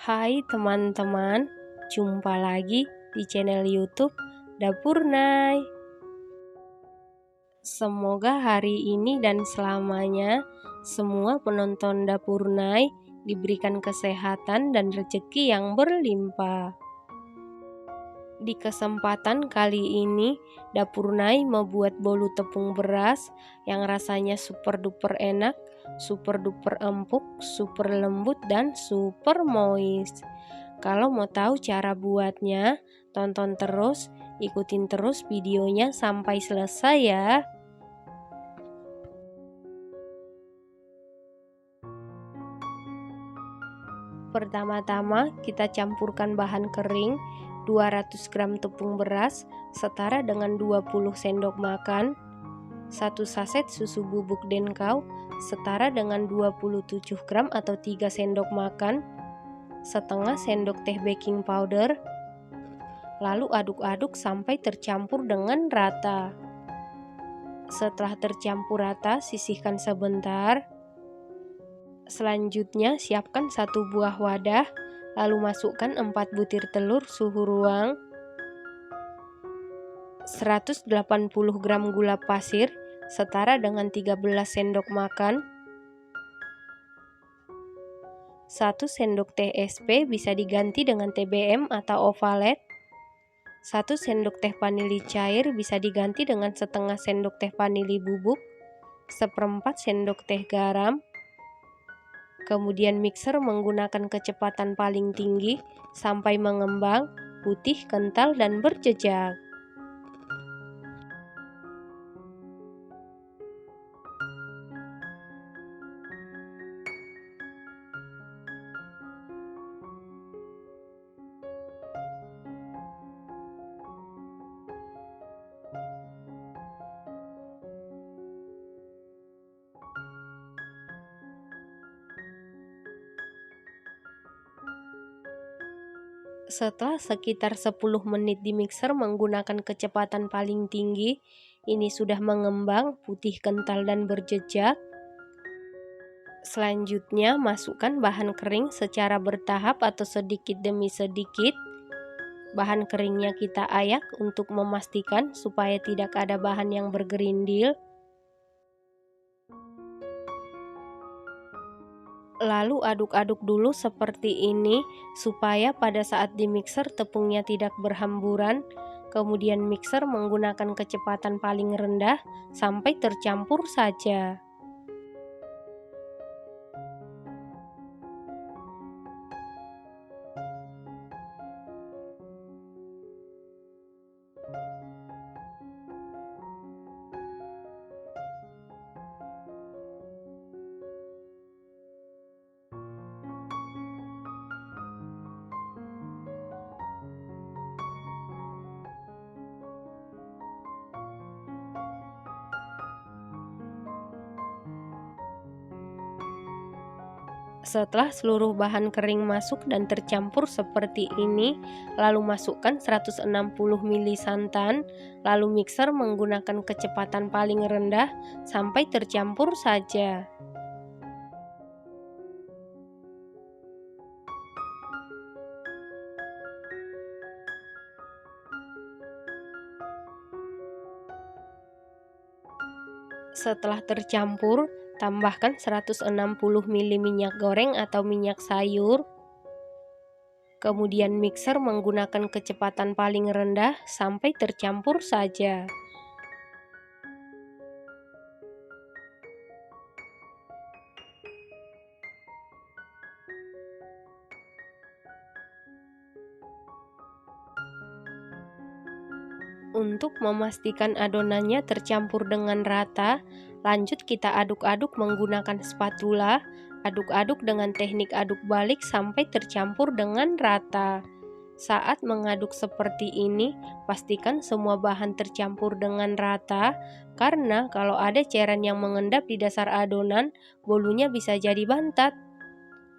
Hai teman-teman, jumpa lagi di channel YouTube Dapur Nay. Semoga hari ini dan selamanya semua penonton Dapur Nay diberikan kesehatan dan rezeki yang berlimpah. Di kesempatan kali ini, Dapur Nay membuat bolu tepung beras yang rasanya super duper enak, super duper empuk, super lembut, dan super moist. Kalau mau tahu cara buatnya, tonton terus, ikutin terus videonya sampai selesai ya. Pertama-tama kita campurkan bahan kering 200 gram tepung beras setara dengan 20 sendok makan, 1 saset susu bubuk denkau setara dengan 27 gram atau 3 sendok makan, setengah sendok teh baking powder, lalu aduk-aduk sampai tercampur dengan rata. Setelah tercampur rata, sisihkan sebentar. Selanjutnya siapkan 1 buah wadah, lalu masukkan 4 butir telur suhu ruang, 180 gram gula pasir setara dengan 13 sendok makan, 1 sendok teh SP bisa diganti dengan TBM atau ovalet, 1 sendok teh vanili cair bisa diganti dengan setengah sendok teh vanili bubuk, seperempat sendok teh garam. Kemudian mixer menggunakan kecepatan paling tinggi sampai mengembang, putih, kental, dan berjejak. Setelah sekitar 10 menit di mixer menggunakan kecepatan paling tinggi, ini sudah mengembang, putih, kental, dan berjejak. Selanjutnya masukkan bahan kering secara bertahap atau sedikit demi sedikit. Bahan keringnya kita ayak untuk memastikan supaya tidak ada bahan yang bergerindil. Lalu aduk-aduk dulu seperti ini supaya pada saat di mixer tepungnya tidak berhamburan. Kemudian mixer menggunakan kecepatan paling rendah sampai tercampur saja. Setelah seluruh bahan kering masuk dan tercampur seperti ini, lalu masukkan 160 ml santan, lalu mixer menggunakan kecepatan paling rendah sampai tercampur saja. Setelah tercampur, tambahkan 160 ml minyak goreng atau minyak sayur. Kemudian mixer menggunakan kecepatan paling rendah sampai tercampur saja. Untuk memastikan adonannya tercampur dengan rata, lanjut kita aduk-aduk menggunakan spatula. Aduk-aduk dengan teknik aduk balik sampai tercampur dengan rata. Saat mengaduk seperti ini, pastikan semua bahan tercampur dengan rata, karena kalau ada cairan yang mengendap di dasar adonan, bolunya bisa jadi bantat.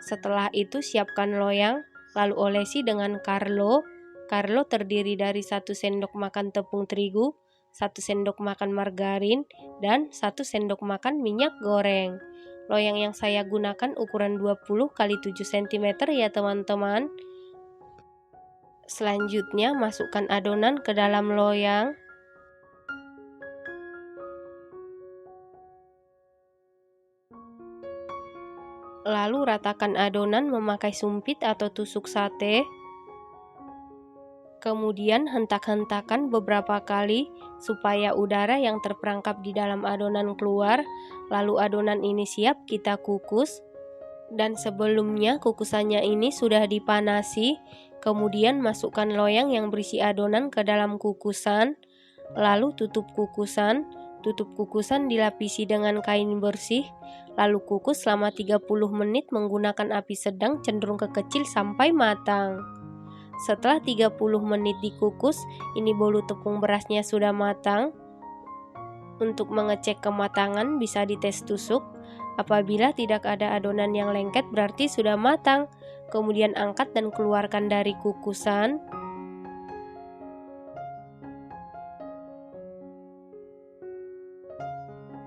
Setelah itu siapkan loyang, lalu olesi dengan Carlo. Carlo terdiri dari 1 sendok makan tepung terigu, 1 sendok makan margarin, dan 1 sendok makan minyak goreng. Loyang yang saya gunakan ukuran 20 x 7 cm ya teman-teman. Selanjutnya masukkan adonan ke dalam loyang. Lalu ratakan adonan memakai sumpit atau tusuk sate. Kemudian hentak-hentakan beberapa kali supaya udara yang terperangkap di dalam adonan keluar. Lalu adonan ini siap kita kukus. Dan sebelumnya kukusannya ini sudah dipanasi. Kemudian masukkan loyang yang berisi adonan ke dalam kukusan. Lalu tutup kukusan. Tutup kukusan dilapisi dengan kain bersih. Lalu kukus selama 30 menit menggunakan api sedang cenderung ke kecil sampai matang. Setelah 30 menit dikukus, ini bolu tepung berasnya sudah matang. Untuk mengecek kematangan bisa dites tusuk. Apabila tidak ada adonan yang lengket berarti sudah matang. Kemudian angkat dan keluarkan dari kukusan.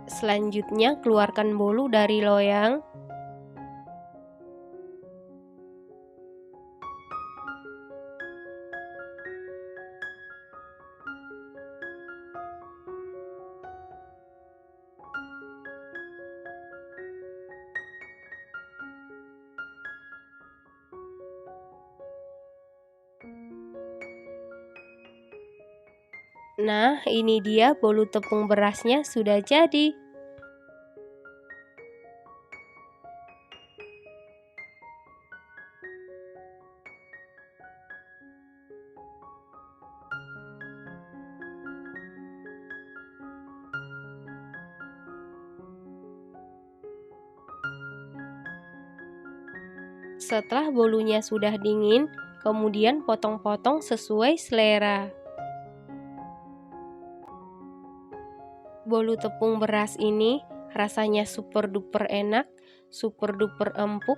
Selanjutnya keluarkan bolu dari loyang. Nah, ini dia bolu tepung berasnya sudah jadi. Setelah bolunya sudah dingin, kemudian potong-potong sesuai selera. Bolu tepung beras ini rasanya super duper enak, super duper empuk,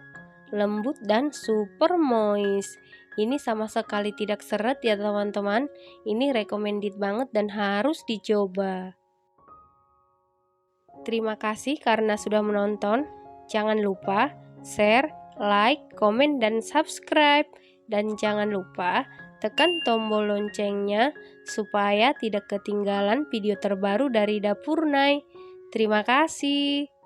lembut dan super moist. Ini sama sekali tidak seret ya teman-teman. Ini recommended banget dan harus dicoba. Terima kasih karena sudah menonton. Jangan lupa share, like, komen, dan subscribe. Dan jangan lupa tekan tombol loncengnya supaya tidak ketinggalan video terbaru dari Dapur Nay. Terima kasih.